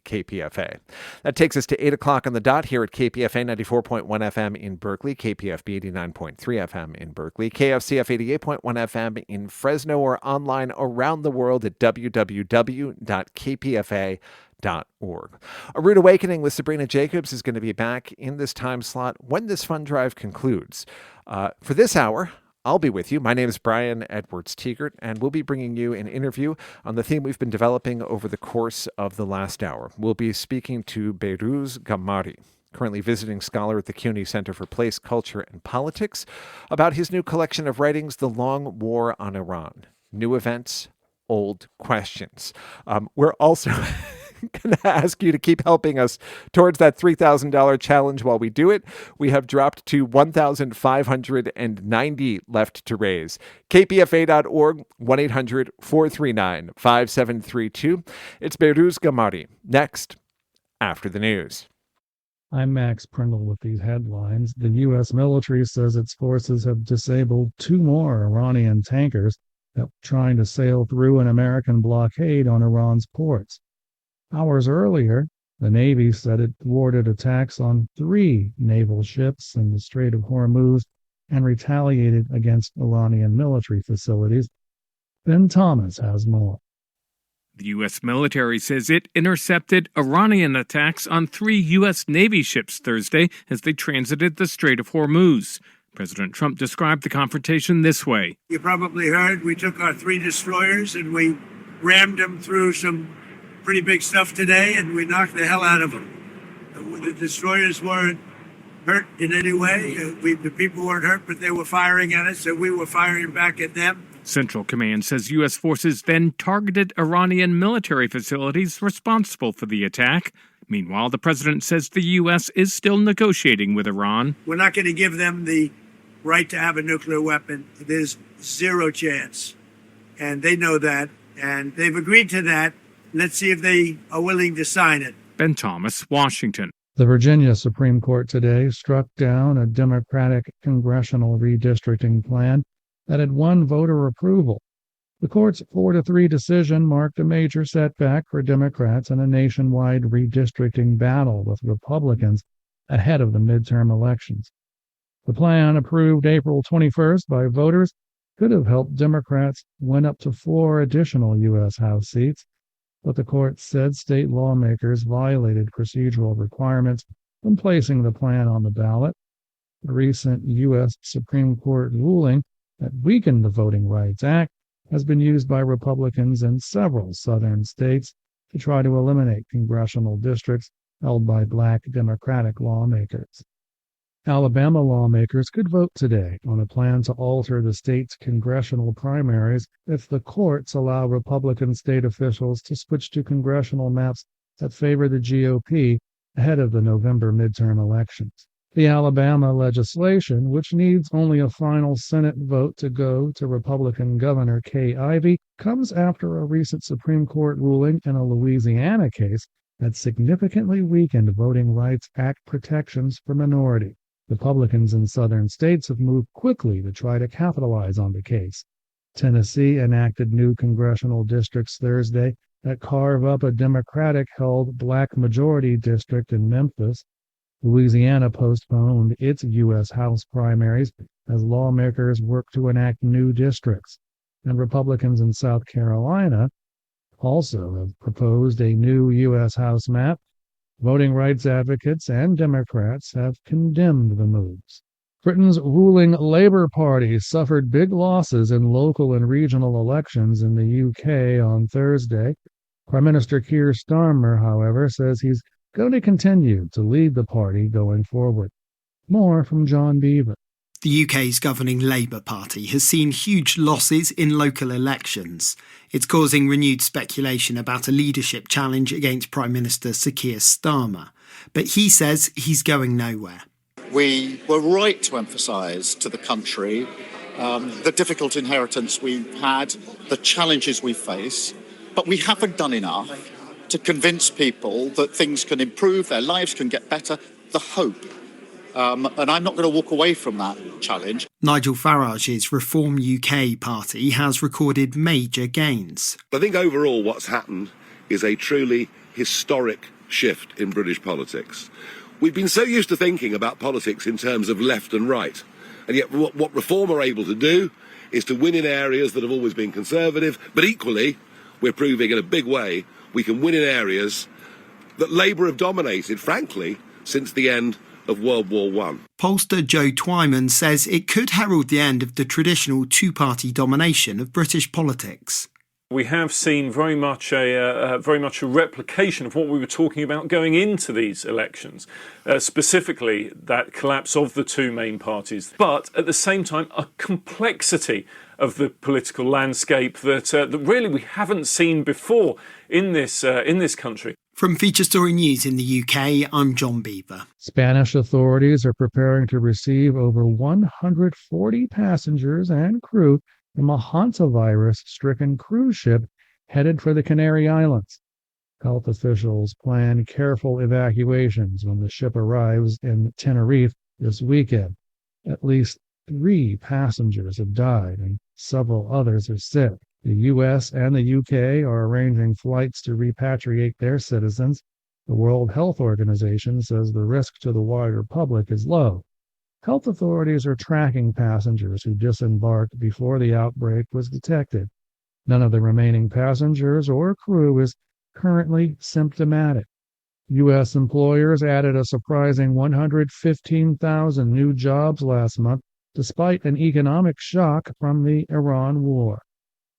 KPFA. That takes us to 8 o'clock on the dot here at KPFA 94.1 FM in Berkeley, KPFB 89.3 FM in Berkeley, KFCF 88.1 FM in Fresno, or online around the world at www.kpfa.org. A Rude Awakening with Sabrina Jacobs is going to be back in this time slot when this fund drive concludes. For this hour, I'll be with you. My name is Brian Edwards-Tegert, and we'll be bringing you an interview on the theme we've been developing over the course of the last hour. We'll be speaking to Behrouz Gamari, currently visiting scholar at the CUNY Center for Place, Culture, and Politics, about his new collection of writings, The Long War on Iran. New events, old questions. We're also going to ask you to keep helping us towards that $3,000 challenge while we do it. We have dropped to $1,590 left to raise. KPFA.org, 1-800-439-5732. It's Behrouz Gamari. Next, after the news. I'm Max Pringle with these headlines. The U.S. military says its forces have disabled 2 more Iranian tankers that were trying to sail through an American blockade on Iran's ports. Hours earlier, the Navy said it thwarted attacks on 3 naval ships in the Strait of Hormuz and retaliated against Iranian military facilities. Ben Thomas has more. The U.S. military says it intercepted Iranian attacks on 3 U.S. Navy ships Thursday as they transited the Strait of Hormuz. President Trump described the confrontation this way. You probably heard we took our 3 destroyers and we rammed them through some pretty big stuff today, and we knocked the hell out of them. The destroyers weren't hurt in any way. The people weren't hurt, but they were firing at us, and we were firing back at them. Central Command says U.S. forces then targeted Iranian military facilities responsible for the attack. Meanwhile, the president says the U.S. is still negotiating with Iran. We're not going to give them the right to have a nuclear weapon. There's 0 chance. And they know that, and they've agreed to that. Let's see if they are willing to sign it. Ben Thomas, Washington. The Virginia Supreme Court today struck down a Democratic congressional redistricting plan that had won voter approval. The court's 4-3 decision marked a major setback for Democrats in a nationwide redistricting battle with Republicans ahead of the midterm elections. The plan, approved April 21st by voters, could have helped Democrats win up to 4 additional U.S. House seats, but the court said state lawmakers violated procedural requirements when placing the plan on the ballot. The recent U.S. Supreme Court ruling that weakened the Voting Rights Act has been used by Republicans in several southern states to try to eliminate congressional districts held by Black Democratic lawmakers. Alabama lawmakers could vote today on a plan to alter the state's congressional primaries if the courts allow Republican state officials to switch to congressional maps that favor the GOP ahead of the November midterm elections. The Alabama legislation, which needs only a final Senate vote to go to Republican Governor Kay Ivey, comes after a recent Supreme Court ruling in a Louisiana case that significantly weakened Voting Rights Act protections for minorities. Republicans in southern states have moved quickly to try to capitalize on the case. Tennessee enacted new congressional districts Thursday that carve up a Democratic-held black majority district in Memphis. Louisiana postponed its U.S. House primaries as lawmakers work to enact new districts. And Republicans in South Carolina also have proposed a new U.S. House map. Voting rights advocates and Democrats have condemned the moves. Britain's ruling Labour Party suffered big losses in local and regional elections in the UK on Thursday. Prime Minister Keir Starmer, however, says he's going to continue to lead the party going forward. More from John Beaver. The UK's governing Labour Party has seen huge losses in local elections. It's causing renewed speculation about a leadership challenge against Prime Minister Sir Keir Starmer. But he says he's going nowhere. We were right to emphasise to the country the difficult inheritance we've had, the challenges we face, but we haven't done enough to convince people that things can improve, their lives can get better, the hope. And I'm not going to walk away from that challenge. Nigel Farage's Reform UK party has recorded major gains. I think overall what's happened is a truly historic shift in British politics. We've been so used to thinking about politics in terms of left and right, and yet what Reform are able to do is to win in areas that have always been conservative, but equally, we're proving in a big way we can win in areas that Labour have dominated, frankly, since the end of World War I. Pollster Joe Twyman says it could herald the end of the traditional two-party domination of British politics. We have seen very much a replication of what we were talking about going into these elections, specifically that collapse of the two main parties, but at the same time a complexity of the political landscape that really we haven't seen before in this country. From Feature Story News in the UK, I'm John Beaver. Spanish authorities are preparing to receive over 140 passengers and crew from a hantavirus-stricken cruise ship headed for the Canary Islands. Health officials plan careful evacuations when the ship arrives in Tenerife this weekend. At least 3 passengers have died and several others are sick. The U.S. and the U.K. are arranging flights to repatriate their citizens. The World Health Organization says the risk to the wider public is low. Health authorities are tracking passengers who disembarked before the outbreak was detected. None of the remaining passengers or crew is currently symptomatic. U.S. employers added a surprising 115,000 new jobs last month, despite an economic shock from the Iran war.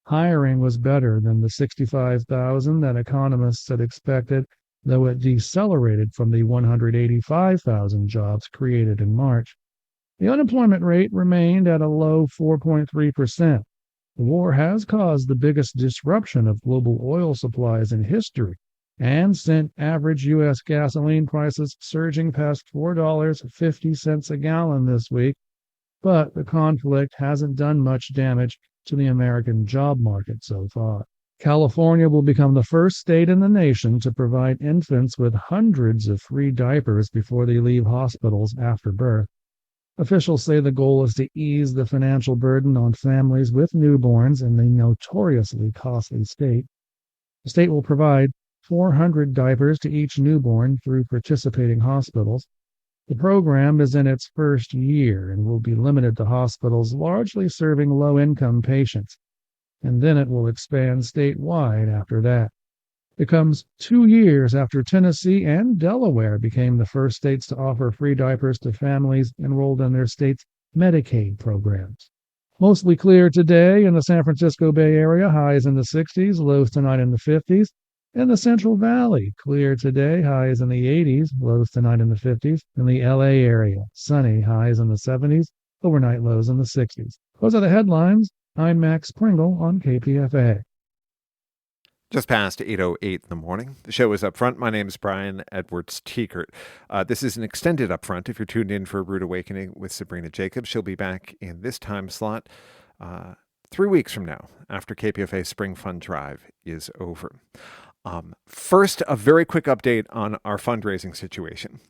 Hiring was better than the 65,000 that economists had expected, though it decelerated from the 185,000 jobs created in March. The unemployment rate remained at a low 4.3%. The war has caused the biggest disruption of global oil supplies in history and sent average U.S. gasoline prices surging past $4.50 a gallon this week, but the conflict hasn't done much damage to the American job market so far. California will become the first state in the nation to provide infants with hundreds of free diapers before they leave hospitals after birth. Officials say the goal is to ease the financial burden on families with newborns in the notoriously costly state. The state will provide 400 diapers to each newborn through participating hospitals. The program is in its first year and will be limited to hospitals largely serving low-income patients, and then it will expand statewide after that. It comes 2 years after Tennessee and Delaware became the first states to offer free diapers to families enrolled in their state's Medicaid programs. Mostly clear today in the San Francisco Bay Area, highs in the 60s, lows tonight in the 50s. In the Central Valley, clear today, highs in the 80s, lows tonight in the 50s. In the LA area, sunny, highs in the 70s, overnight lows in the 60s. Those are the headlines. I'm Max Pringle on KPFA. Just past 8:08 in the morning. The show is Up Front. My name is Brian Edwards Teekert. This is an extended Up Front if you're tuned in for a Rude Awakening with Sabrina Jacobs. She'll be back in this time slot 3 weeks from now, after KPFA Spring Fund Drive is over. First, a very quick update on our fundraising situation.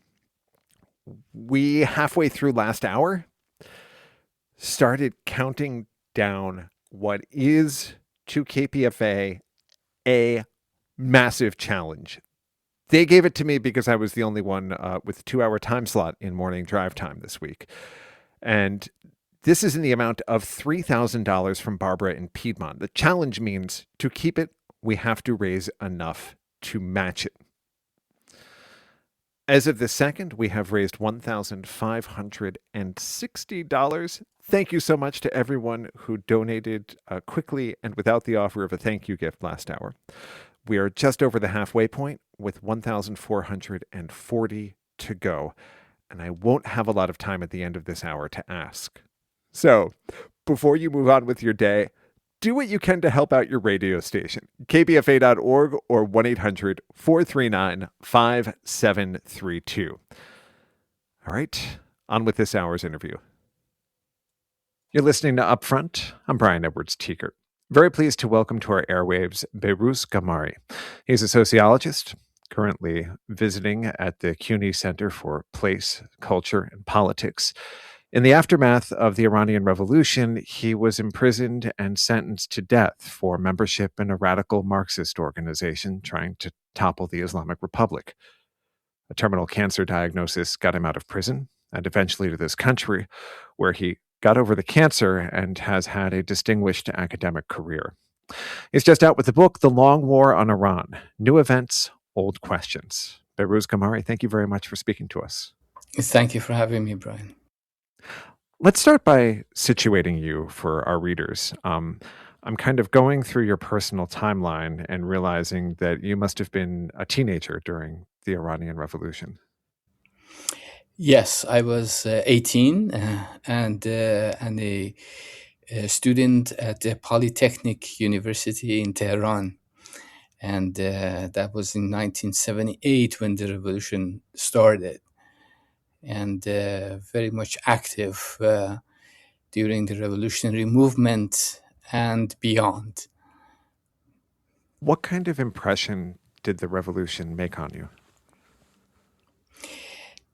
We, halfway through last hour, started counting down what is, to KPFA, a massive challenge. They gave it to me because I was the only one with a 2-hour time slot in morning drive time this week. And this is in the amount of $3,000 from Barbara in Piedmont. The challenge means to keep it, we have to raise enough to match it. As of this second, we have raised $1,560. Thank you so much to everyone who donated quickly and without the offer of a thank you gift last hour. We are just over the halfway point with 1,440 to go, and I won't have a lot of time at the end of this hour to ask. So, before you move on with your day, do what you can to help out your radio station. KPFA.org or 1-800-439-5732. All right, on with this hour's interview. You're listening to Upfront. I'm Brian Edwards Teekert. Very pleased to welcome to our airwaves Behrooz Gamari. He's a sociologist, currently visiting at the CUNY Center for Place, Culture, and Politics In the aftermath of the Iranian Revolution, he was imprisoned and sentenced to death for membership in a radical Marxist organization trying to topple the Islamic Republic. A terminal cancer diagnosis got him out of prison and eventually to this country, where he got over the cancer and has had a distinguished academic career. He's just out with the book, The Long War on Iran: New Events, Old Questions. Behrooz Gamari, thank you very much for speaking to us. Thank you for having me, Brian. Let's start by situating you for our readers. I'm kind of going through your personal timeline and realizing that you must have been a teenager during the Iranian Revolution. Yes, I was 18 and a student at the Polytechnic University in Tehran. And that was in 1978 when the revolution started. And very much active during the revolutionary movement and beyond. What kind of impression did the revolution make on you?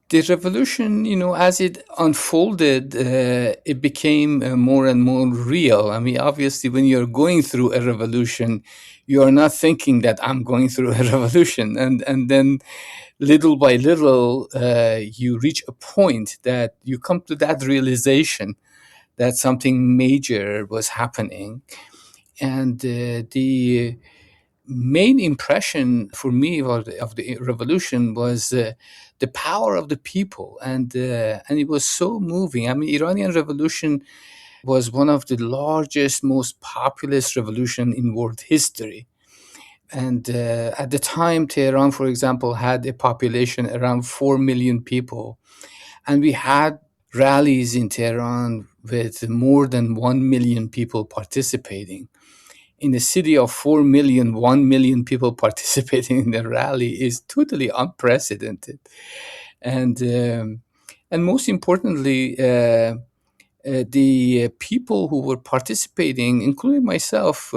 The revolution, as it unfolded, it became more and more real. I mean, obviously, when you're going through a revolution, you are not thinking that I'm going through a revolution. And then little by little, you reach a point that you come to that realization that something major was happening. And the main impression for me of the revolution was the power of the people, and it was so moving. I mean, Iranian Revolution was one of the largest, most populous revolution in world history. And at the time, Tehran, for example, had a population around 4 million people, and we had rallies in Tehran with more than 1 million people participating. In a city of 4 million, 1 million people participating in the rally is totally unprecedented. And most importantly, the people who were participating, including myself,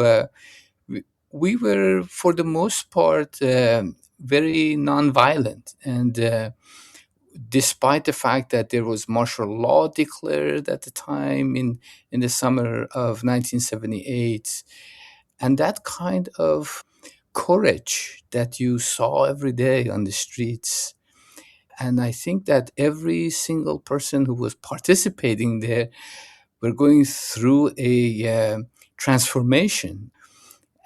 we were, for the most part, very nonviolent. And despite the fact that there was martial law declared at the time in the summer of 1978, and that kind of courage that you saw every day on the streets. And I think that every single person who was participating there were going through a transformation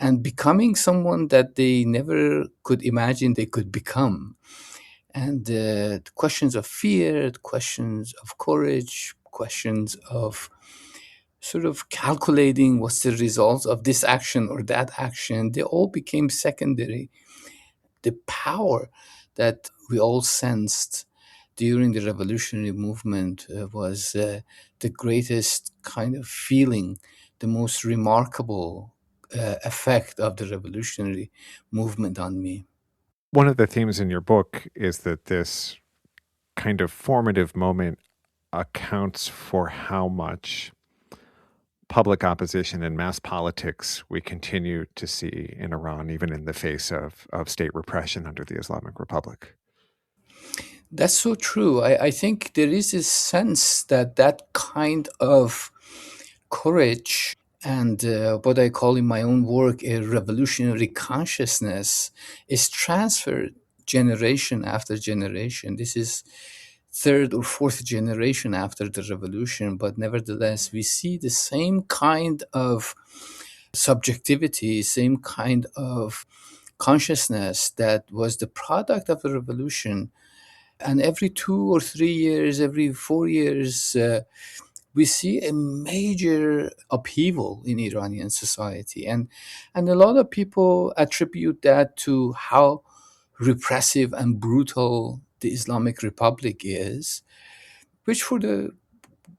and becoming someone that they never could imagine they could become. And questions of fear, questions of courage, questions of sort of calculating what's the results of this action or that action, they all became secondary. The power that we all sensed during the revolutionary movement was the greatest kind of feeling, the most remarkable effect of the revolutionary movement on me. One of the themes in your book is that this kind of formative moment accounts for how much public opposition and mass politics we continue to see in Iran, even in the face of state repression under the Islamic Republic. That's so true. I think there is a sense that that kind of courage and what I call in my own work a revolutionary consciousness is transferred generation after generation. This is third or fourth generation after the revolution, but nevertheless, we see the same kind of subjectivity, same kind of consciousness that was the product of the revolution. And every 2 or 3 years, every 4 years, we see a major upheaval in Iranian society. And a lot of people attribute that to how repressive and brutal the Islamic Republic is, which for the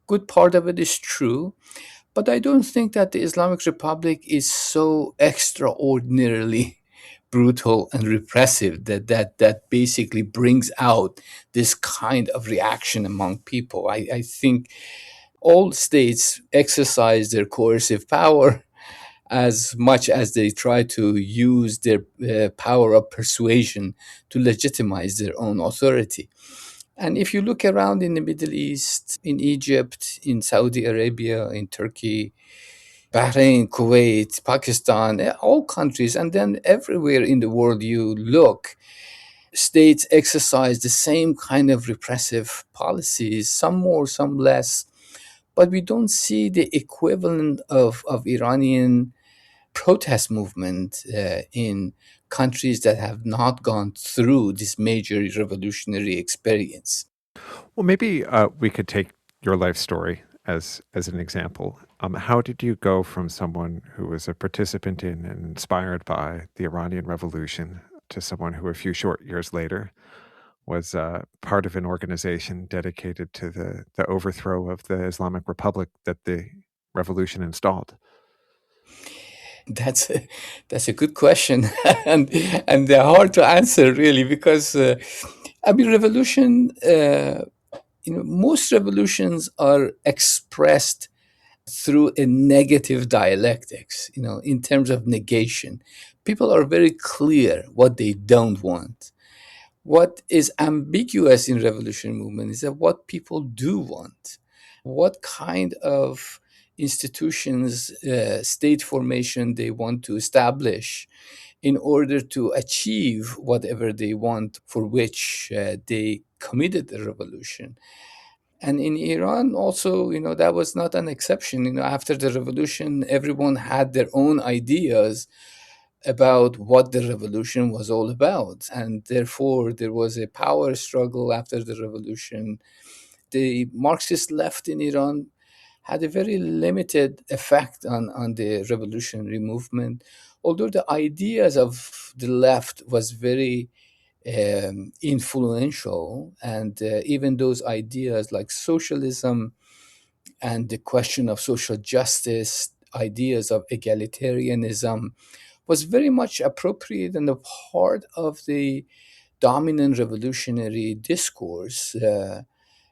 good part of it is true. But I don't think that the Islamic Republic is so extraordinarily brutal and repressive that basically brings out this kind of reaction among people. I think all states exercise their coercive power as much as they try to use their power of persuasion to legitimize their own authority. And if you look around in the Middle East, in Egypt, in Saudi Arabia, in Turkey, Bahrain, Kuwait, Pakistan, all countries, and then everywhere in the world you look, states exercise the same kind of repressive policies, some more, some less. But we don't see the equivalent of Iranian protest movement in countries that have not gone through this major revolutionary experience. Well, maybe we could take your life story as an example. How did you go from someone who was a participant in and inspired by the Iranian Revolution to someone who, a few short years later, was part of an organization dedicated to the overthrow of the Islamic Republic that the revolution installed? That's that's a good question, and they're hard to answer really because I mean revolution. Most revolutions are expressed through a negative dialectics. In terms of negation, people are very clear what they don't want. What is ambiguous in revolution movement is that what people do want, what kind of institutions, state formation they want to establish in order to achieve whatever they want for which they committed the revolution. And in Iran also, that was not an exception. After the revolution, everyone had their own ideas about what the revolution was all about. And therefore, there was a power struggle after the revolution. The Marxist left in Iran had a very limited effect on the revolutionary movement, although the ideas of the left was very influential. And even those ideas like socialism and the question of social justice, ideas of egalitarianism, was very much appropriate and a part of the dominant revolutionary discourse,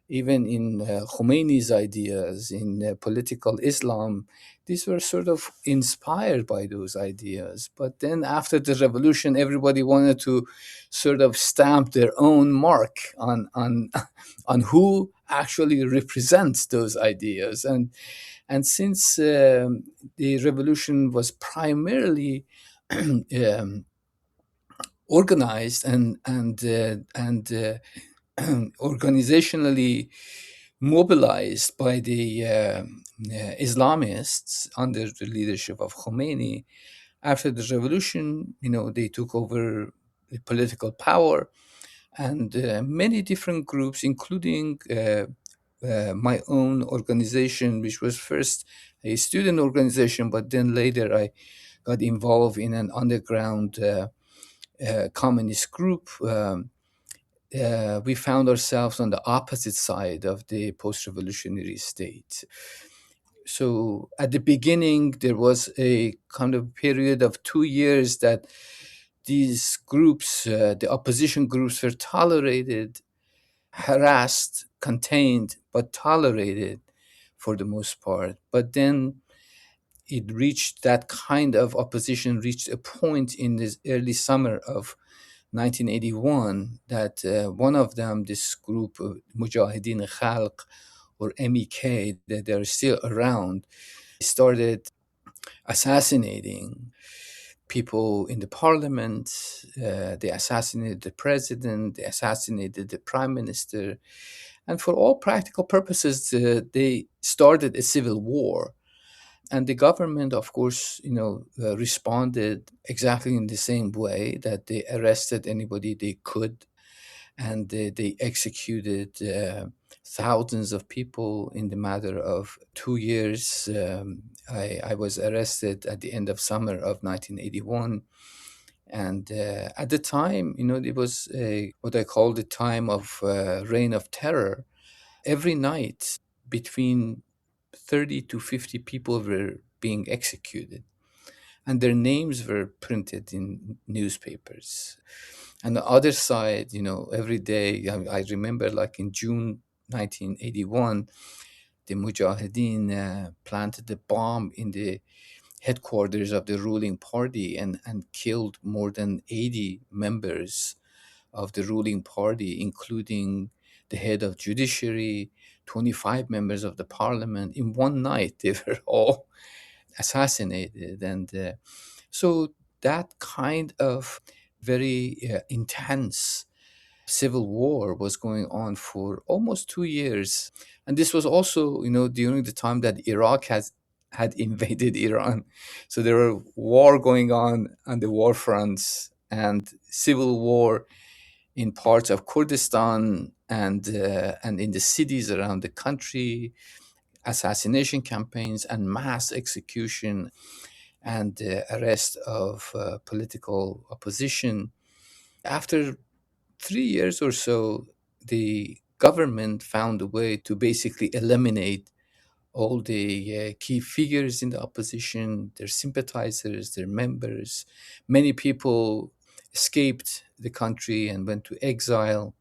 even in Khomeini's ideas, in political Islam. These were sort of inspired by those ideas. But then after the revolution, everybody wanted to sort of stamp their own mark on, on who actually represents those ideas. And since the revolution was primarily um, organized and organizationally mobilized by the Islamists under the leadership of Khomeini, after the revolution, they took over the political power, and many different groups, including my own organization, which was first a student organization, but then later I got involved in an underground communist group. We found ourselves on the opposite side of the post-revolutionary state. So at the beginning, there was a kind of period of 2 years that these groups, the opposition groups, were tolerated, harassed, contained, but tolerated for the most part. But then it reached that kind of opposition reached a point in this early summer of 1981 that one of them, this group, Mujahideen Khalq or MEK, that they're still around, started assassinating people in the parliament. They assassinated the president, they assassinated the prime minister. And for all practical purposes, they started a civil war. And the government, of course, responded exactly in the same way, that they arrested anybody they could, and they executed thousands of people in the matter of 2 years. I was arrested at the end of summer of 1981. And at the time, it was what I call the time of reign of terror. Every night, between 30 to 50 people were being executed, and their names were printed in newspapers. And the other side, every day, I remember like in June 1981, the Mujahideen planted a bomb in the headquarters of the ruling party and killed more than 80 members of the ruling party, including the head of judiciary, 25 members of the parliament. In one night, they were all assassinated. And so that kind of very intense civil war was going on for almost 2 years. And this was also, during the time that Iraq had invaded Iran. So there were war going on the war fronts, and civil war in parts of Kurdistan and in the cities around the country, assassination campaigns and mass execution and arrest of political opposition. After 3 years or so, the government found a way to basically eliminate all the key figures in the opposition, their sympathizers, their members. Many people escaped the country and went to exile.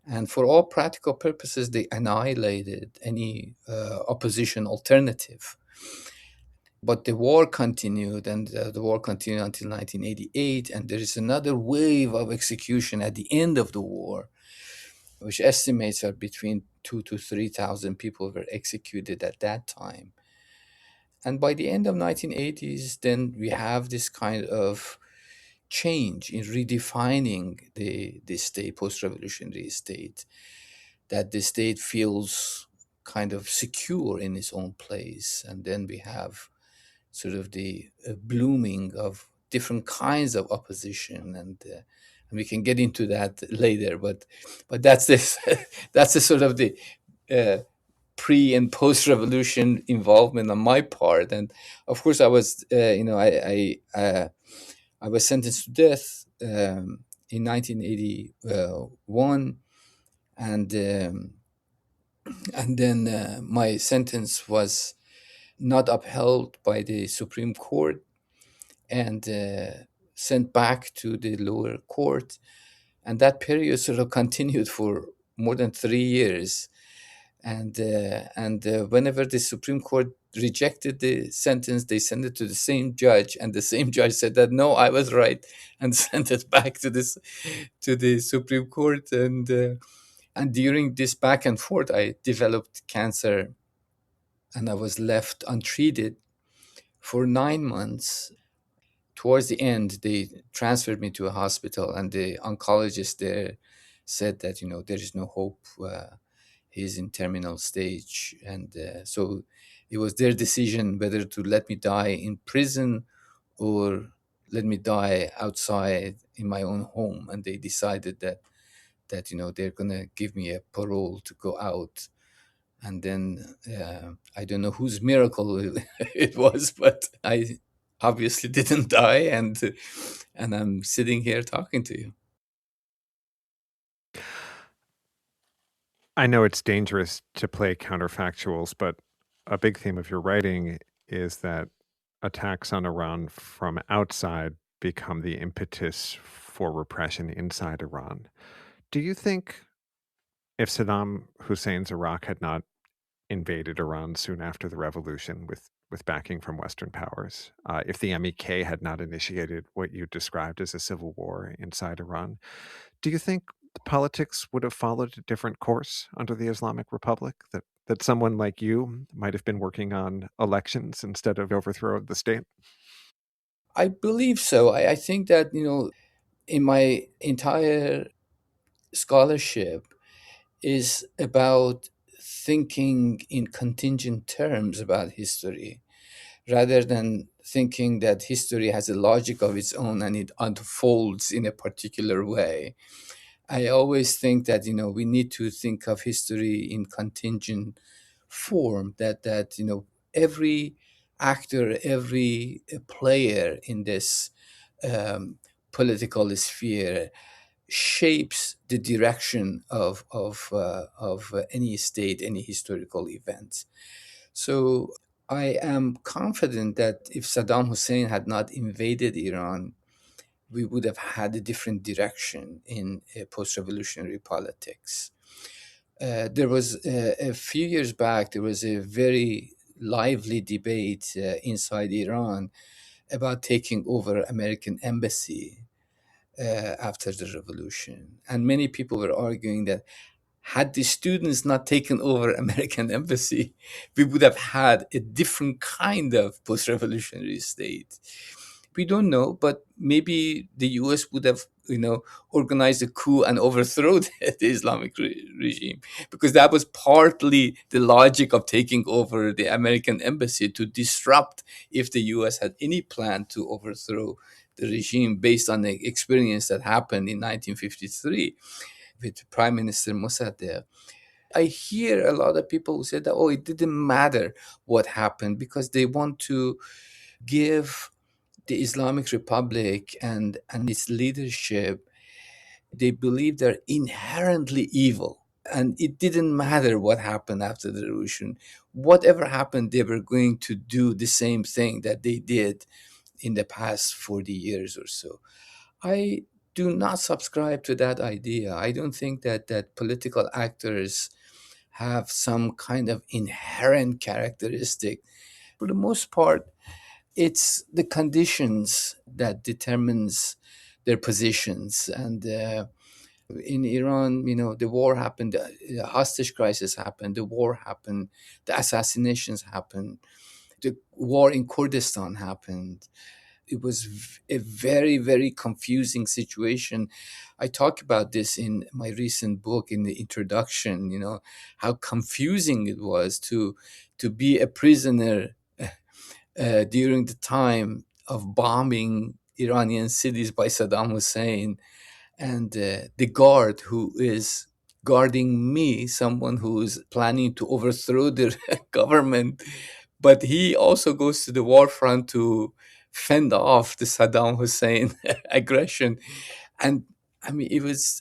And for all practical purposes, they annihilated any opposition alternative. But the war continued, and the war continued until 1988. And there is another wave of execution at the end of the war, which estimates are between 2 to 3,000 people were executed at that time. And by the end of 1980s, then we have this kind of change in redefining the state, post-revolutionary state, that the state feels kind of secure in its own place. And then we have sort of the blooming of different kinds of opposition, and we can get into that later. But that's this that's the sort of the pre and post revolution involvement on my part. And of course, I was I was sentenced to death in 1981, and then my sentence was not upheld by the Supreme Court and sent back to the lower court. And that period sort of continued for more than 3 years. And whenever the Supreme Court rejected the sentence, they sent it to the same judge, and the same judge said that no, I was right, and sent it back to the Supreme Court. And during this back and forth, I developed cancer, and I was left untreated for 9 months. Towards the end, they transferred me to a hospital, and the oncologist there said that there is no hope. He's in terminal stage, and so it was their decision whether to let me die in prison or let me die outside in my own home. And they decided that they're gonna give me a parole to go out. And then I don't know whose miracle it was, but I obviously didn't die, and I'm sitting here talking to you. I know it's dangerous to play counterfactuals, but a big theme of your writing is that attacks on Iran from outside become the impetus for repression inside Iran. Do you think if Saddam Hussein's Iraq had not invaded Iran soon after the revolution with backing from Western powers, if the MEK had not initiated what you described as a civil war inside Iran, do you think the politics would have followed a different course under the Islamic Republic? That someone like you might have been working on elections instead of overthrow of the state? I believe so. I think that, in my entire scholarship is about thinking in contingent terms about history, rather than thinking that history has a logic of its own and it unfolds in a particular way. I always think that we need to think of history in contingent form. That every actor, every player in this political sphere shapes the direction of any state, any historical event. So I am confident that if Saddam Hussein had not invaded Iran, we would have had a different direction in post-revolutionary politics. There was a few years back, there was a very lively debate inside Iran about taking over American embassy after the revolution. And many people were arguing that had the students not taken over American embassy, we would have had a different kind of post-revolutionary state. We don't know, but maybe the US would have, organized a coup and overthrow the Islamic regime, because that was partly the logic of taking over the American embassy, to disrupt if the US had any plan to overthrow the regime based on the experience that happened in 1953 with Prime Minister Mossadegh. I hear a lot of people who say that, oh, it didn't matter what happened because they want to give the Islamic Republic and its leadership, they believe they're inherently evil. And it didn't matter what happened after the revolution. Whatever happened, they were going to do the same thing that they did in the past 40 years or so. I do not subscribe to that idea. I don't think that political actors have some kind of inherent characteristic. For the most part, it's the conditions that determines their positions. And in Iran, the war happened, the hostage crisis happened, the war happened, the assassinations happened, the war in Kurdistan happened. It was a very, very confusing situation. I talk about this in my recent book in the introduction, how confusing it was to be a prisoner during the time of bombing Iranian cities by Saddam Hussein, and the guard who is guarding me, someone who is planning to overthrow the government, but he also goes to the war front to fend off the Saddam Hussein aggression. And I mean, it was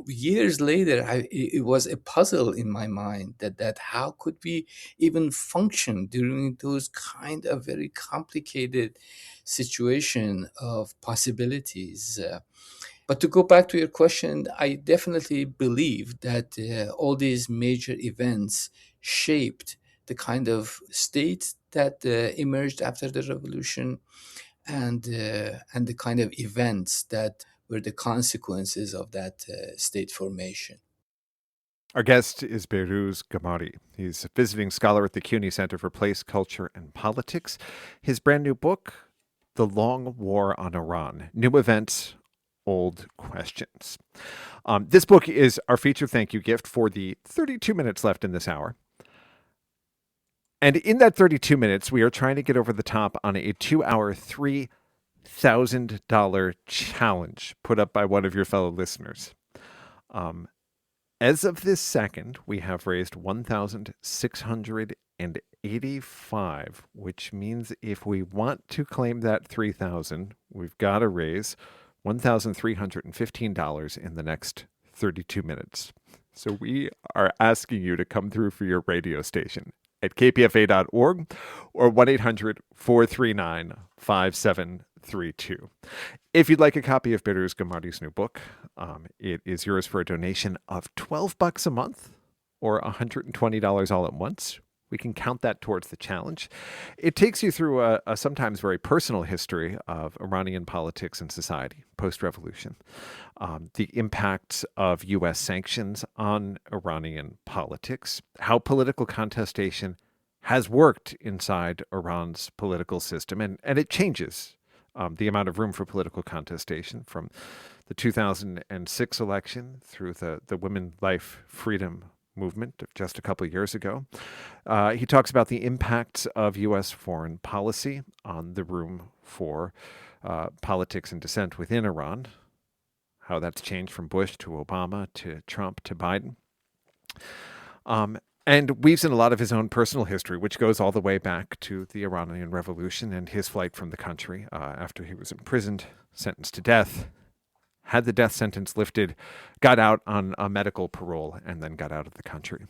years later, it was a puzzle in my mind that how could we even function during those kind of very complicated situation of possibilities. But to go back to your question, I definitely believe that all these major events shaped the kind of state that emerged after the revolution, and the kind of events that were the consequences of that state formation. Our guest is Behrooz Gamari. He's a visiting scholar at the CUNY Center for Place, Culture, and Politics. His brand new book, The Long War on Iran: New Events, Old Questions. This book is our feature thank you gift for the 32 minutes left in this hour. And in that 32 minutes, we are trying to get over the top on a 2-hour, $3,000 challenge put up by one of your fellow listeners. As of this second, we have raised $1,685, which means if we want to claim that $3,000, we've got to raise $1,315 in the next 32 minutes. So we are asking you to come through for your radio station at kpfa.org or 1-800-439-5732. If you'd like a copy of Behrooz Gamari's new book, it is yours for a donation of $12 a month or $120 all at once. We can count that towards the challenge. It takes you through a sometimes very personal history of Iranian politics and society post-revolution, the impacts of U.S. sanctions on Iranian politics, how political contestation has worked inside Iran's political system, and it changes the amount of room for political contestation from the 2006 election through the Women, Life, Freedom movement of just a couple of years ago. He talks about the impacts of U.S. foreign policy on the room for politics and dissent within Iran, how that's changed from Bush to Obama to Trump to Biden. And weaves in a lot of his own personal history, which goes all the way back to the Iranian Revolution and his flight from the country after he was imprisoned, sentenced to death, had the death sentence lifted, got out on a medical parole, and then got out of the country.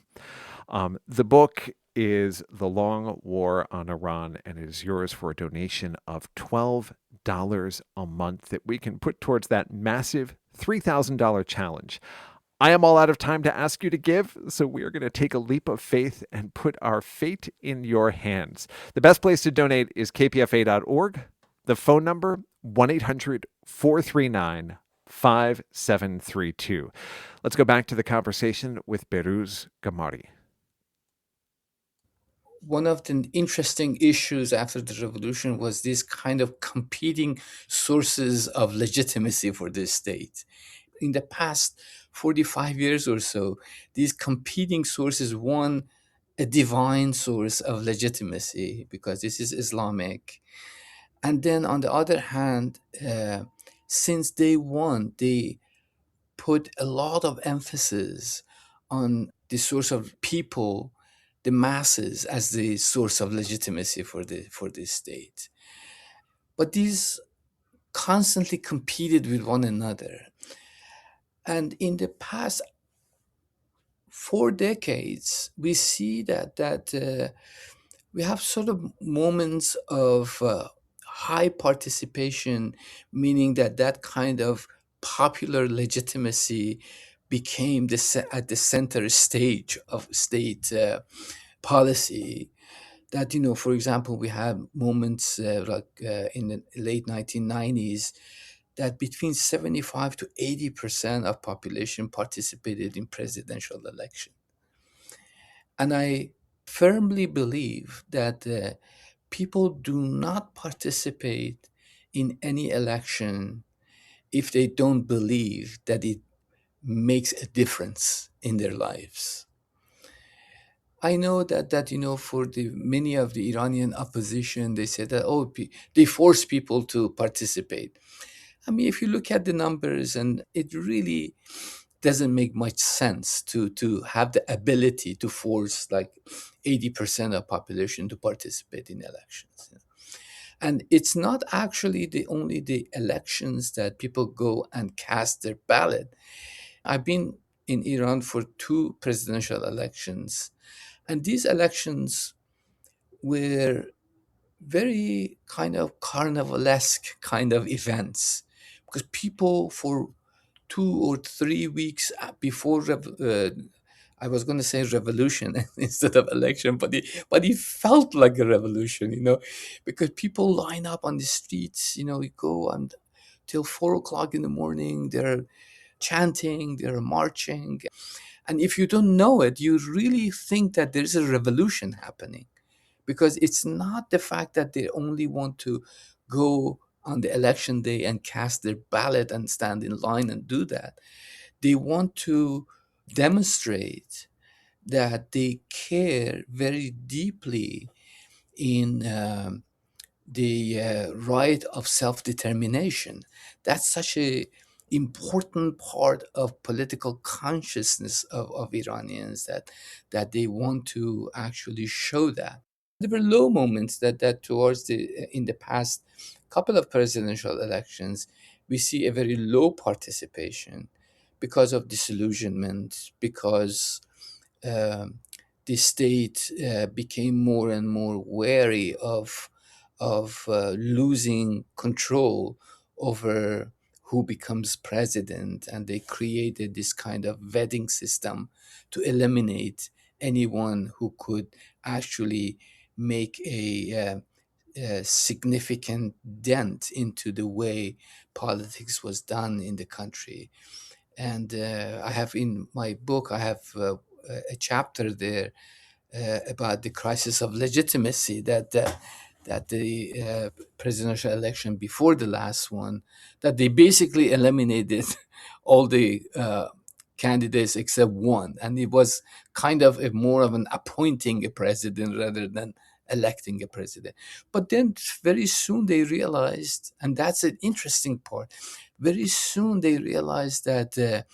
The book is The Long War on Iran, and it is yours for a donation of $12 a month that we can put towards that massive $3,000 challenge. I am all out of time to ask you to give, so we are going to take a leap of faith and put our fate in your hands. The best place to donate is kpfa.org. The phone number, 1-800-439-5732. 5732. Let's go back to the conversation with Behruz Gamari. One of the interesting issues after the revolution was this kind of competing sources of legitimacy for the state. In the past 45 years or so, these competing sources won a divine source of legitimacy because this is Islamic. And then on the other hand, since day one, they put a lot of emphasis on the source of people, the masses, as the source of legitimacy for the state. But these constantly competed with one another. And in the past 4 decades, we see that we have sort of moments of high participation, meaning that kind of popular legitimacy became at the center stage of state policy. That, for example, we had moments in the late 1990s that between 75 to 80% of population participated in presidential election. And I firmly believe that people do not participate in any election if they don't believe that it makes a difference in their lives. I know that for the many of the Iranian opposition, they say that they force people to participate. I mean, if you look at the numbers, and it really doesn't make much sense to have the ability to force like 80% of population to participate in elections. And it's not actually only the elections that people go and cast their ballot. I've been in Iran for 2 presidential elections, and these elections were very kind of carnivalesque kind of events, because people for 2 or 3 weeks before I was going to say revolution instead of election, but it felt like a revolution, because people line up on the streets, we go until 4 o'clock in the morning. They're chanting, they're marching, and if you don't know it, you really think that there's a revolution happening, because it's not the fact that they only want to go on the election day and cast their ballot and stand in line and do that. They want to demonstrate that they care very deeply in the right of self-determination. That's such a important part of political consciousness of Iranians, that they want to actually show that. There were low moments that towards in the past couple of presidential elections, we see a very low participation because of disillusionment, because um the state became more and more wary of losing control over who becomes president, and they created this kind of vetting system to eliminate anyone who could actually make a significant dent into the way politics was done in the country. And I have in my book, I have a chapter there about the crisis of legitimacy, that the presidential election before the last one, that they basically eliminated all the candidates except one, and it was kind of more of an appointing a president rather than electing a president. But then very soon they realized, and that's an interesting part, very soon they realized that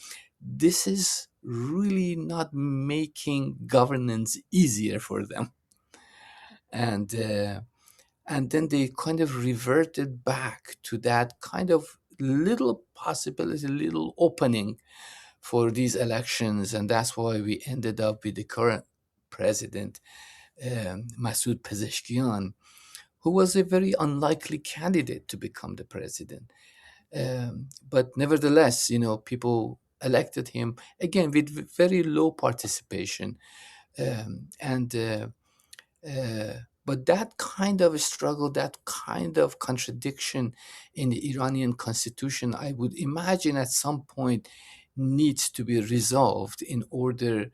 this is really not making governance easier for them. And then they kind of reverted back to that kind of little possibility, little opening for these elections. And that's why we ended up with the current president, Masoud Pezeshkian, who was a very unlikely candidate to become the president. But nevertheless, people elected him again with very low participation. And But that kind of struggle, that kind of contradiction in the Iranian constitution, I would imagine at some point needs to be resolved in order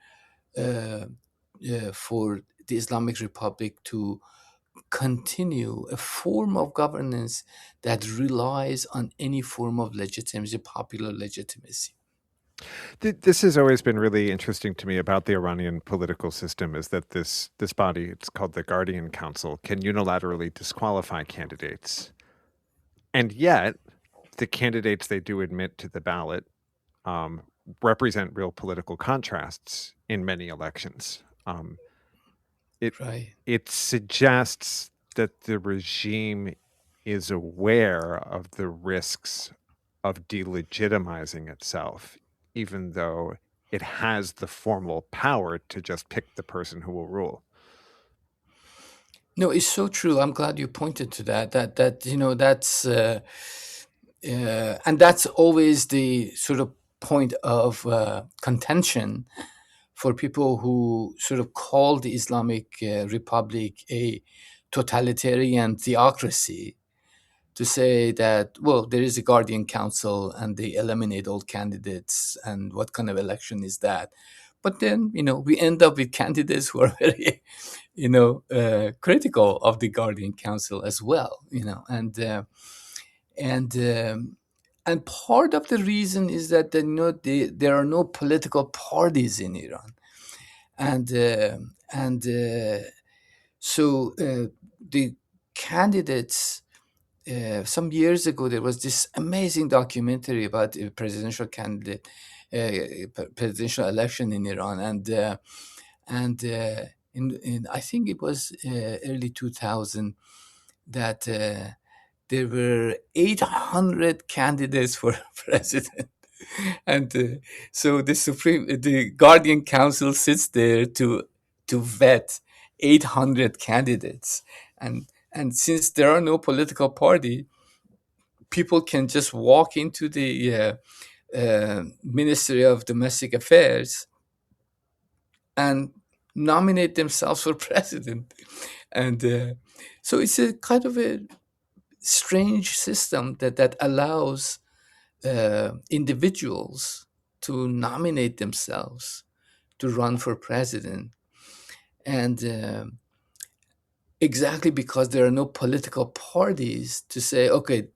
uh, for the Islamic Republic to continue a form of governance that relies on any form of legitimacy, popular legitimacy. This has always been really interesting to me about the Iranian political system is that this body, it's called the Guardian Council, can unilaterally disqualify candidates. And yet, the candidates they do admit to the ballot um, represent real political contrasts in many elections. It Right. it suggests that the regime is aware of the risks of delegitimizing itself, even though it has the formal power to just pick the person who will rule. No, it's so true. I'm glad you pointed to that. That's and that's always the sort of point of contention for people who sort of call the Islamic Republic a totalitarian theocracy, to say that, well, there is a guardian council and they eliminate all candidates, and what kind of election is that? But then, we end up with candidates who are very, critical of the guardian council as well, and and part of the reason is that there are no political parties in Iran, and so the candidates. Some years ago, there was this amazing documentary about a presidential election in Iran, and in I think it was early 2000 that there were 800 candidates for president. And so the Guardian Council sits there to vet 800 candidates, and since there are no political party, people can just walk into the Ministry of Domestic Affairs and nominate themselves for president. And so it's a kind of a strange system that allows individuals to nominate themselves to run for president. And exactly because there are no political parties to say, okay,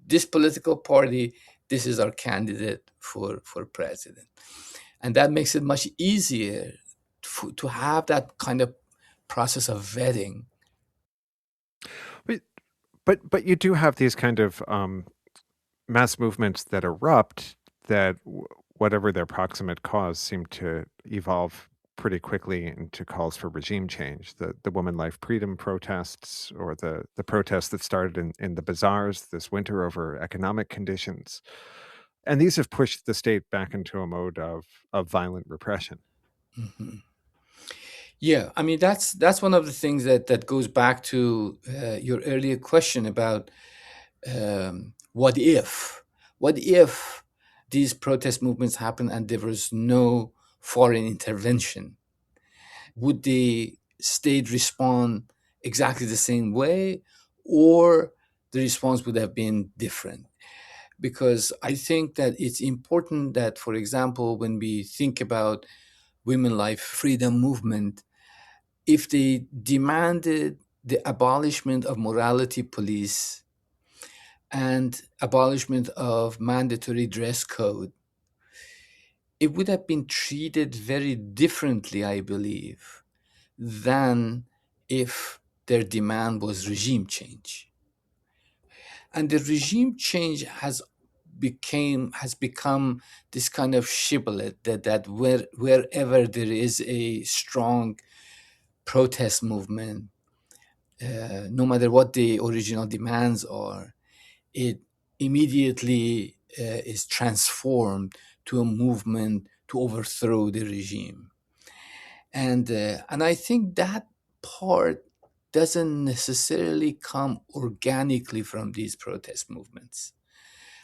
this political party, this is our candidate for president. And that makes it much easier to have that kind of process of vetting. But you do have these kind of mass movements that erupt that, whatever their proximate cause, seem to evolve pretty quickly into calls for regime change. The Woman Life Freedom protests, or the protests that started in the bazaars this winter over economic conditions. And these have pushed the state back into a mode of violent repression. Mm-hmm. Yeah, I mean that's one of the things that goes back to your earlier question about what if these protest movements happen and there was no foreign intervention? Would the state respond exactly the same way, or the response would have been different? Because I think that it's important that, for example, when we think about women life freedom movement, if they demanded the abolishment of morality police and abolishment of mandatory dress code, it would have been treated very differently, I believe, than if their demand was regime change. And the regime change has become this kind of shibboleth that wherever there is a strong protest movement, no matter what the original demands are, it immediately is transformed to a movement to overthrow the regime. And I think that part doesn't necessarily come organically from these protest movements.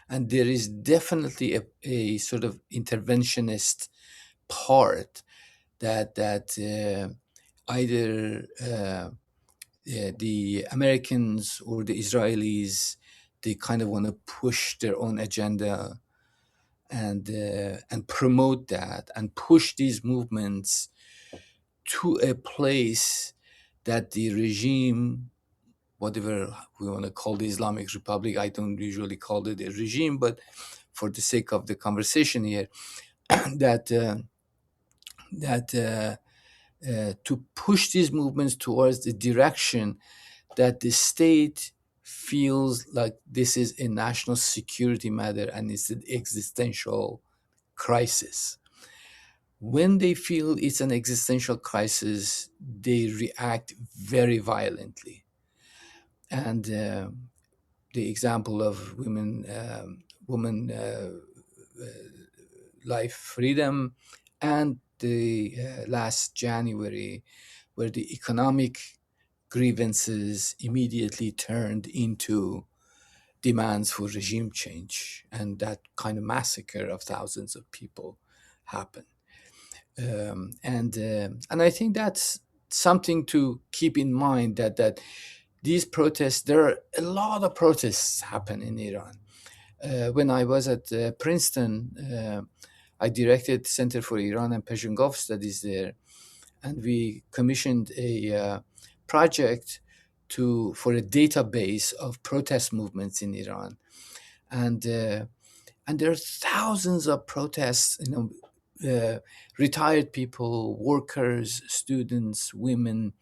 And there is definitely a sort of interventionist part that either the Americans or the Israelis, they kind of want to push their own agenda and promote that and push these movements to a place that the regime, whatever we want to call the Islamic Republic, I don't usually call it a regime, but for the sake of the conversation here, that to push these movements towards the direction that the state feels like this is a national security matter and it's an existential crisis. When they feel it's an existential crisis, they react very violently. And the example of women life freedom, and the last January, where the economic grievances immediately turned into demands for regime change, and that kind of massacre of thousands of people happened. And I think that's something to keep in mind, that these protests, there are a lot of protests happen in Iran. When I was at Princeton, I directed Center for Iran and Persian Gulf Studies there, and we commissioned a project for a database of protest movements in Iran, and there are thousands of protests. Retired people, workers, students, women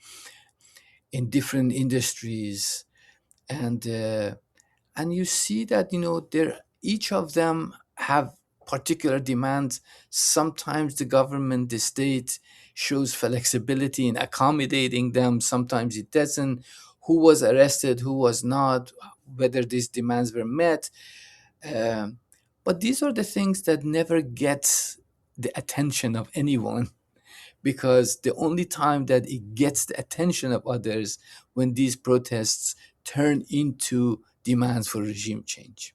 in different industries, and you see that each of them have particular demands. Sometimes the government, the state, shows flexibility in accommodating them. Sometimes it doesn't. Who was arrested, who was not, whether these demands were met. But these are the things that never get the attention of anyone, because the only time that it gets the attention of others when these protests turn into demands for regime change,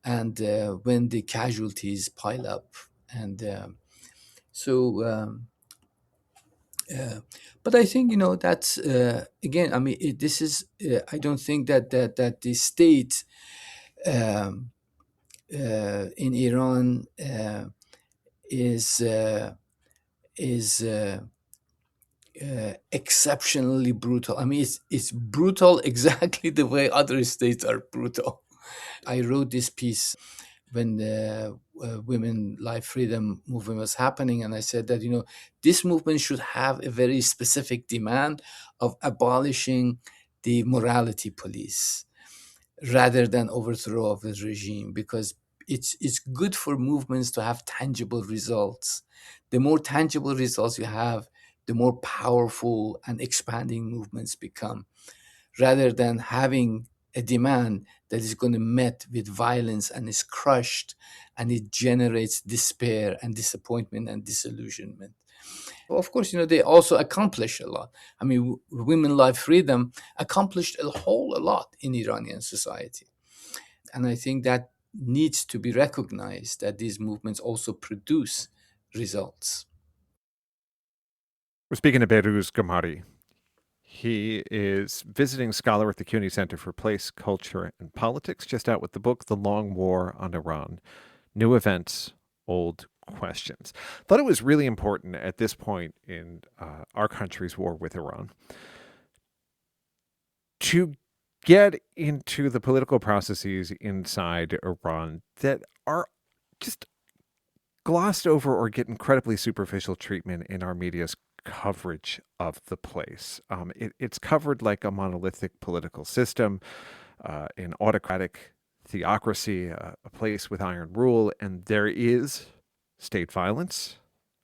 and when the casualties pile up. And but I think that's again. I mean, this is. I don't think that the state in Iran is exceptionally brutal. I mean, it's brutal exactly the way other states are brutal. I wrote this piece when the women life freedom movement was happening, and I said that this movement should have a very specific demand of abolishing the morality police rather than overthrow of the regime, because it's good for movements to have tangible results. The more tangible results you have, the more powerful and expanding movements become, rather than having a demand that is going to met with violence and is crushed, and it generates despair and disappointment and disillusionment. Of course, they also accomplish a lot. I mean, women life freedom accomplished a whole lot in Iranian society. And I think that needs to be recognized, that these movements also produce results. We're speaking to Behrooz Gamari. He is visiting scholar at the CUNY Center for Place, Culture, and Politics, just out with the book, The Long War on Iran, New Events, Old Questions. Thought it was really important at this point in our country's war with Iran to get into the political processes inside Iran that are just glossed over or get incredibly superficial treatment in our media's coverage of the place. It's covered like a monolithic political system, an autocratic theocracy, a place with iron rule, and there is state violence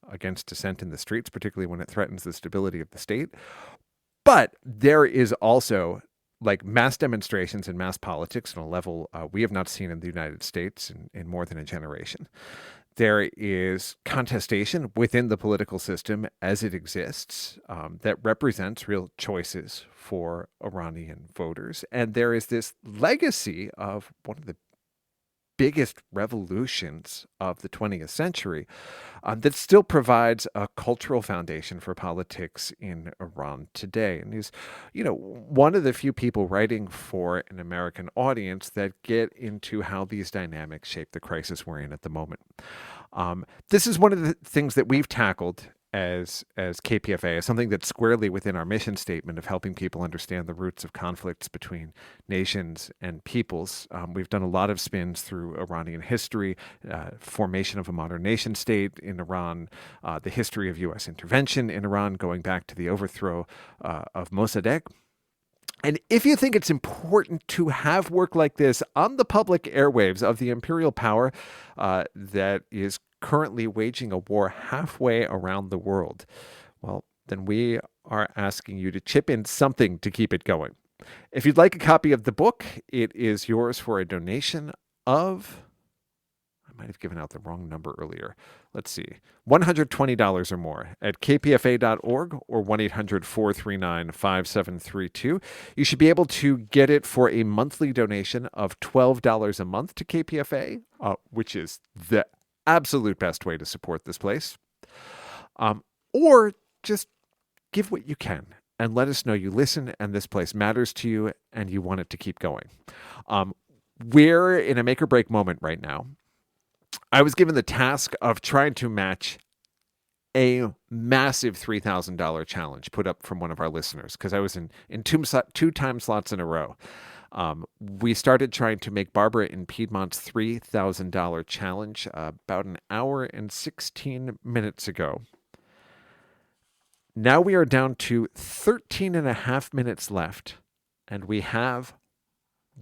against dissent in the streets, particularly when it threatens the stability of the state. But there is also like mass demonstrations and mass politics on a level we have not seen in the United States in more than a generation. There is contestation within the political system as it exists that represents real choices for Iranian voters. And there is this legacy of one of the biggest revolutions of the 20th century, that still provides a cultural foundation for politics in Iran today. And he's, one of the few people writing for an American audience that get into how these dynamics shape the crisis we're in at the moment. This is one of the things that we've tackled as KPFA, as something that's squarely within our mission statement of helping people understand the roots of conflicts between nations and peoples. We've done a lot of spins through Iranian history, formation of a modern nation state in Iran, the history of U.S. intervention in Iran, going back to the overthrow of Mossadegh. And if you think it's important to have work like this on the public airwaves of the imperial power that is currently waging a war halfway around the world, well, then we are asking you to chip in something to keep it going. If you'd like a copy of the book, it is yours for a donation of, I might have given out the wrong number earlier. Let's see, $120 or more at kpfa.org or 1-800-439-5732. You should be able to get it for a monthly donation of $12 a month to KPFA, which is the absolute best way to support this place. Or just give what you can and let us know you listen and this place matters to you and you want it to keep going. We're in a make or break moment right now. I was given the task of trying to match a massive $3,000 challenge put up from one of our listeners because I was in two time slots in a row. We started trying to make Barbara in Piedmont's $3,000 challenge about an hour and 16 minutes ago. Now we are down to 13 and a half minutes left, and we have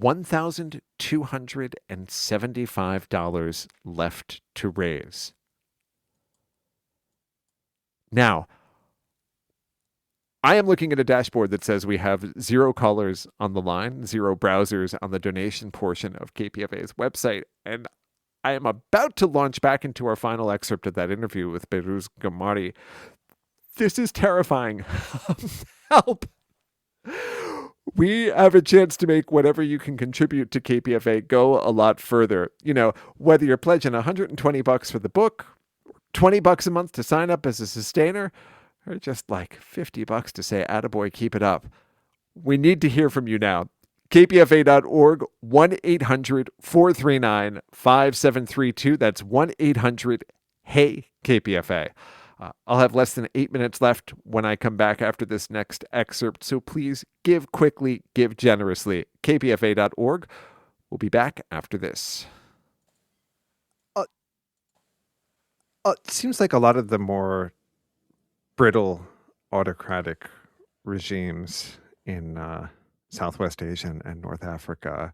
$1,275 left to raise. Now, I am looking at a dashboard that says we have 0 callers on the line, 0 browsers on the donation portion of KPFA's website, and I am about to launch back into our final excerpt of that interview with Behruz Gamari. This is terrifying. Help! We have a chance to make whatever you can contribute to KPFA go a lot further. Whether you're pledging $120 for the book, $20 a month to sign up as a sustainer, or just like $50 to say, attaboy, keep it up. We need to hear from you now. KPFA.org, 1-800-439-5732. That's 1-800-HEY-KPFA. I'll have less than 8 minutes left when I come back after this next excerpt, so please give quickly, give generously. KPFA.org. We'll be back after this. It seems like a lot of the more brittle autocratic regimes in Southwest Asia and North Africa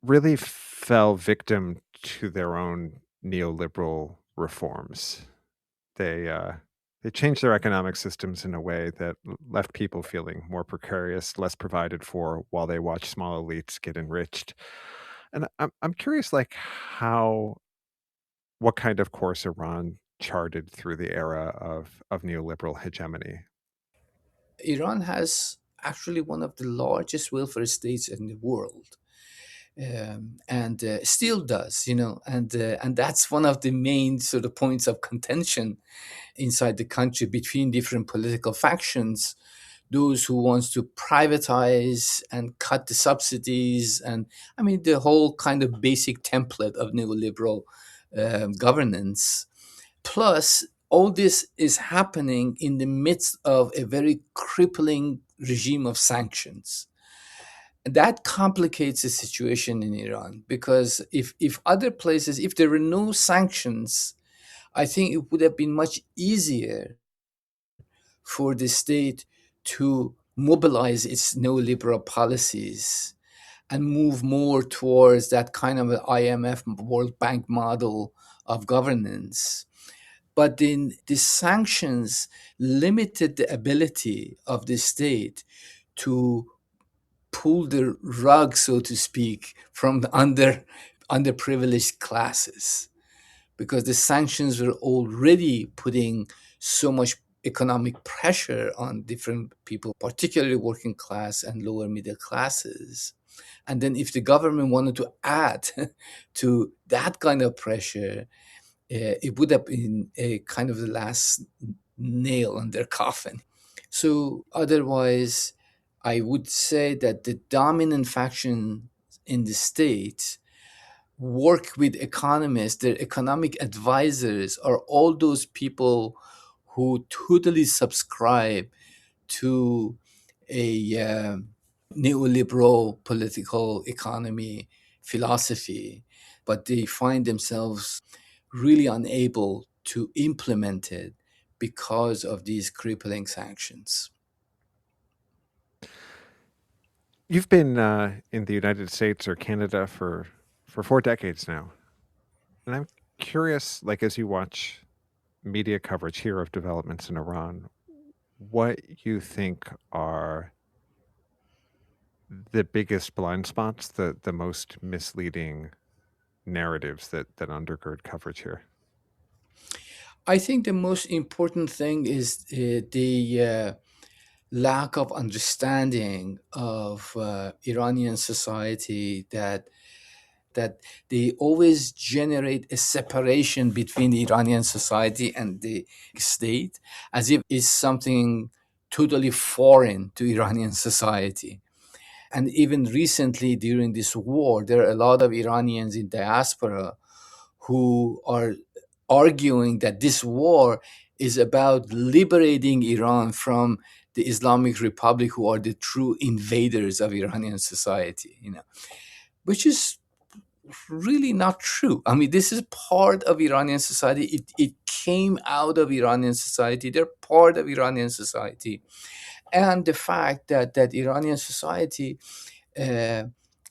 really fell victim to their own neoliberal reforms. They changed their economic systems in a way that left people feeling more precarious, less provided for, while they watch small elites get enriched. And I'm curious, what kind of course Iran charted through the era of neoliberal hegemony. Iran has actually one of the largest welfare states in the world. And still does, and that's one of the main sort of points of contention inside the country between different political factions. Those who wants to privatize and cut the subsidies, and the whole kind of basic template of neoliberal governance. Plus, all this is happening in the midst of a very crippling regime of sanctions. That complicates the situation in Iran, because if other places, if there were no sanctions, I think it would have been much easier for the state to mobilize its neoliberal policies and move more towards that kind of an IMF World Bank model of governance. But then the sanctions limited the ability of the state to pull the rug, so to speak, from the underprivileged classes, because the sanctions were already putting so much economic pressure on different people, particularly working class and lower middle classes. And then if the government wanted to add to that kind of pressure, it would have been a kind of the last nail on their coffin. So otherwise, I would say that the dominant faction in the state work with economists, their economic advisors are all those people who totally subscribe to a neoliberal political economy philosophy, but they find themselves really unable to implement it because of these crippling sanctions. You've been in the United States or Canada for 4 decades now, and I'm curious, like as you watch media coverage here of developments in Iran, what you think are the biggest blind spots, the most misleading narratives that undergird coverage here. I think the most important thing is the lack of understanding of Iranian society, that they always generate a separation between the Iranian society and the state, as if it's something totally foreign to Iranian society. And even recently during this war, there are a lot of Iranians in diaspora who are arguing that this war is about liberating Iran from the Islamic Republic, who are the true invaders of Iranian society, which is really not true. I mean, this is part of Iranian society. It came out of Iranian society. They're part of Iranian society. And the fact that Iranian society uh,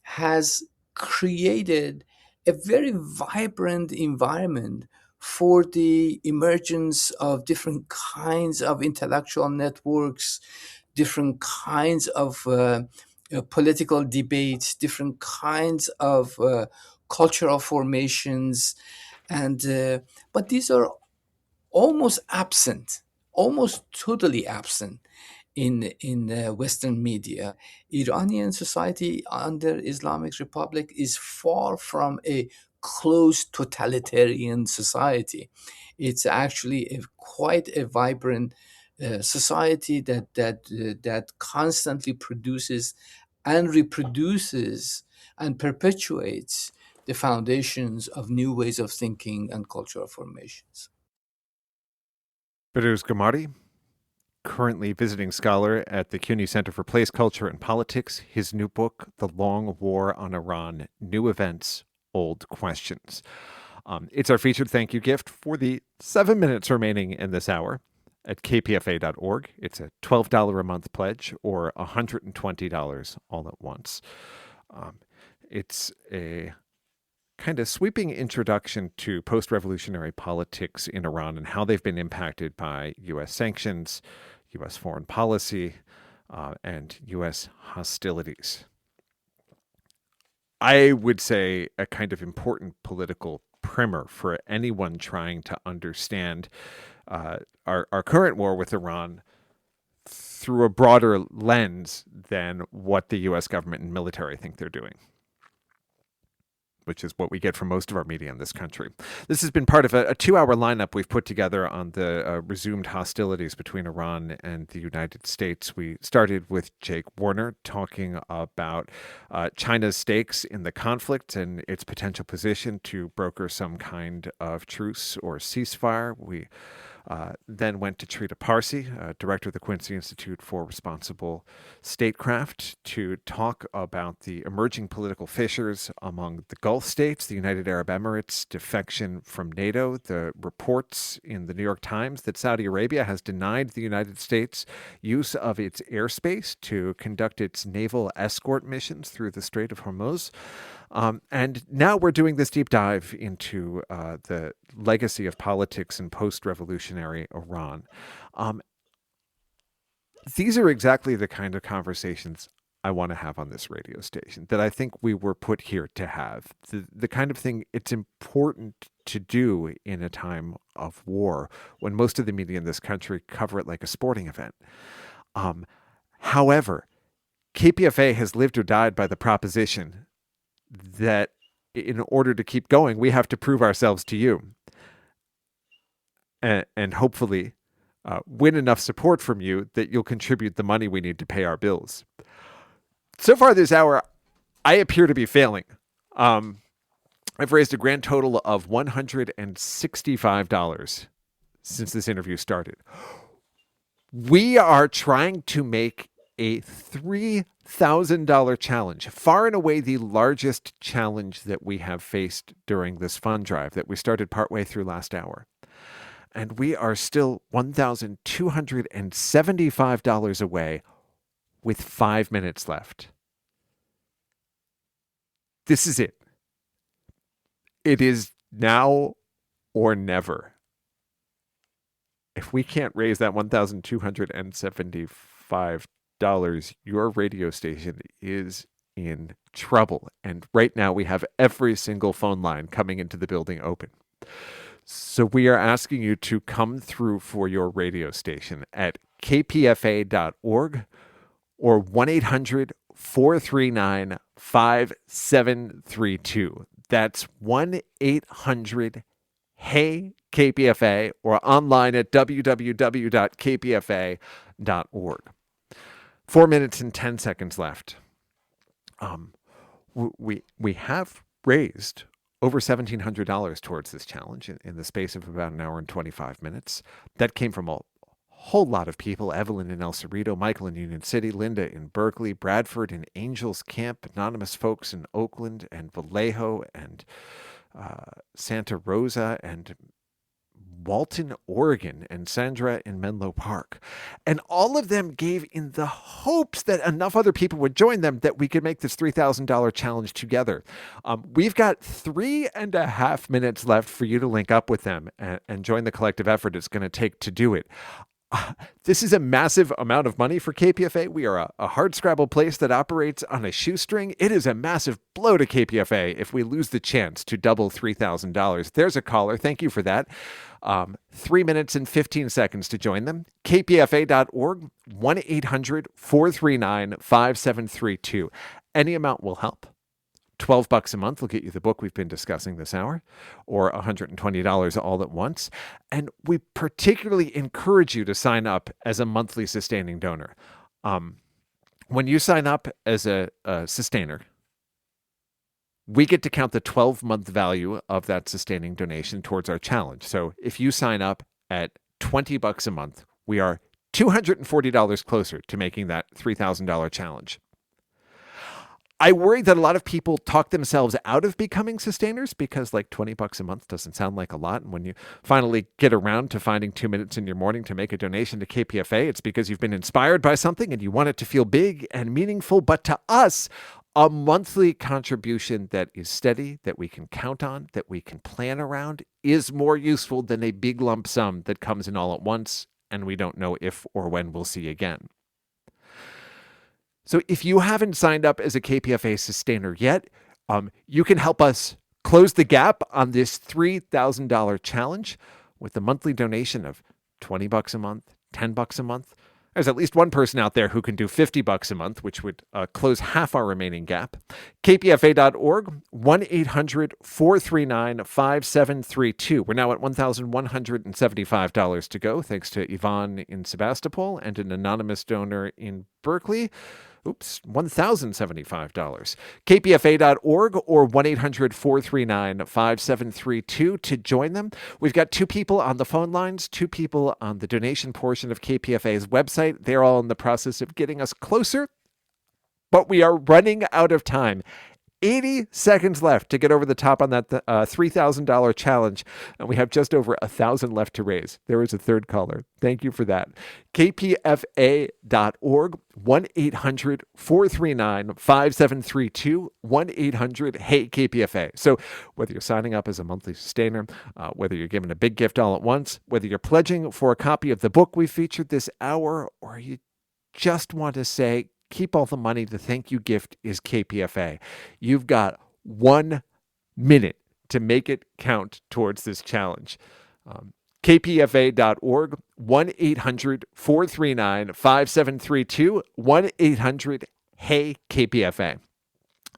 has created a very vibrant environment for the emergence of different kinds of intellectual networks, different kinds of political debates, different kinds of cultural formations, and but these are almost absent, almost totally absent in Western media. Iranian society under Islamic Republic is far from a closed totalitarian society. It's actually quite a vibrant society that constantly produces and reproduces and perpetuates the foundations of new ways of thinking and cultural formations. Firuz Gamari, currently visiting scholar at the CUNY Center for Place, Culture, and Politics. His new book, The Long War on Iran, New Events, Old Questions. It's our featured thank you gift for the 7 minutes remaining in this hour at kpfa.org. It's a $12 a month pledge or $120 all at once. It's a kind of sweeping introduction to post-revolutionary politics in Iran and how they've been impacted by U.S. sanctions, U.S. foreign policy, and U.S. hostilities. I would say a kind of important political primer for anyone trying to understand our current war with Iran through a broader lens than what the U.S. government and military think they're doing, which is what we get from most of our media in this country. This has been part of a 2-hour lineup we've put together on the resumed hostilities between Iran and the United States. We started with Jake Warner talking about China's stakes in the conflict and its potential position to broker some kind of truce or ceasefire. We then went to Trita Parsi, director of the Quincy Institute for Responsible Statecraft, to talk about the emerging political fissures among the Gulf states, the United Arab Emirates, defection from NATO, the reports in the New York Times that Saudi Arabia has denied the United States use of its airspace to conduct its naval escort missions through the Strait of Hormuz. And now we're doing this deep dive into the legacy of politics in post-revolutionary Iran. These are exactly the kind of conversations I want to have on this radio station, that I think we were put here to have. The kind of thing it's important to do in a time of war, when most of the media in this country cover it like a sporting event. However, KPFA has lived or died by the proposition that in order to keep going, we have to prove ourselves to you and hopefully win enough support from you that you'll contribute the money we need to pay our bills. So far this hour, I appear to be failing. I've raised a grand total of $165 since this interview started. We are trying to make a $3,000 challenge, far and away the largest challenge that we have faced during this fund drive that we started partway through last hour. And we are still $1,275 away with 5 minutes left. This is it. It is now or never. If we can't raise that $1,275, your radio station is in trouble. And right now we have every single phone line coming into the building open. So we are asking you to come through for your radio station at kpfa.org or 1-800-439-5732. That's 1-800-HEY-KPFA or online at www.kpfa.org. 4 minutes and 10 seconds left. We have raised over $1,700 towards this challenge in the space of about an hour and 25 minutes. That came from a whole lot of people: Evelyn in El Cerrito, Michael in Union City, Linda in Berkeley, Bradford in Angels Camp, anonymous folks in Oakland and Vallejo and Santa Rosa and Walton, Oregon, and Sandra in Menlo Park. And all of them gave in the hopes that enough other people would join them that we could make this $3,000 challenge together. We've got 3.5 minutes left for you to link up with them and join the collective effort it's going to take to do it. This is a massive amount of money for KPFA. We are a hardscrabble place that operates on a shoestring. It is a massive blow to KPFA if we lose the chance to double $3,000. There's a caller. Thank you for that. 3 minutes and 15 seconds to join them. kpfa.org, 1-800-439-5732. Any amount will help. $12 a month will get you the book we've been discussing this hour, or $120 all at once. And we particularly encourage you to sign up as a monthly sustaining donor. When you sign up as a sustainer, we get to count the 12-month value of that sustaining donation towards our challenge. So if you sign up at $20 a month, we are $240 closer to making that $3,000 challenge. I worry that a lot of people talk themselves out of becoming sustainers because like $20 a month doesn't sound like a lot. And when you finally get around to finding 2 minutes in your morning to make a donation to KPFA, it's because you've been inspired by something and you want it to feel big and meaningful. But to us, a monthly contribution that is steady, that we can count on, that we can plan around, is more useful than a big lump sum that comes in all at once and we don't know if or when we'll see again. So if you haven't signed up as a KPFA sustainer yet, you can help us close the gap on this $3,000 challenge with a monthly donation of $20 a month, $10 a month. There's at least one person out there who can do $50 a month, which would close half our remaining gap. kpfa.org, 1-800-439-5732. We're now at $1,175 to go, thanks to Yvonne in Sebastopol and an anonymous donor in Berkeley. $1,075. kpfa.org or 1-800-439-5732 to join them. We've got 2 people on the phone lines, 2 people on the donation portion of KPFA's website. They're all in the process of getting us closer, but we are running out of time. 80 seconds left to get over the top on that $3,000 challenge, and we have just over 1,000 left to raise. There is a third caller. Thank you for that. kpfa.org, 1-800-439-5732, 1-800-HEY-KPFA. So whether you're signing up as a monthly sustainer, whether you're giving a big gift all at once, whether you're pledging for a copy of the book we featured this hour, or you just want to say, keep all the money, the thank you gift is KPFA. You've got 1 minute to make it count towards this challenge. kpfa.org, 1-800-439-5732, 1-800 Hey KPFA.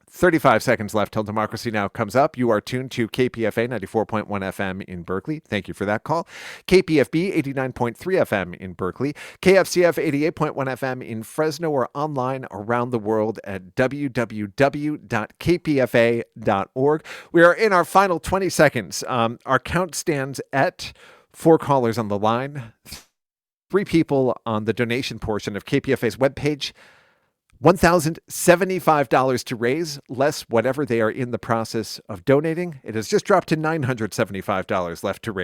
35 seconds left till Democracy Now! Comes up. You are tuned to KPFA 94.1 FM in Berkeley. Thank you for that call. KPFB 89.3 FM in Berkeley. KFCF 88.1 FM in Fresno, or online around the world at www.kpfa.org. We are in our final 20 seconds. Our count stands at 4 callers on the line, 3 people on the donation portion of KPFA's webpage. $1,075 to raise, less whatever they are in the process of donating. It has just dropped to $975 left to raise.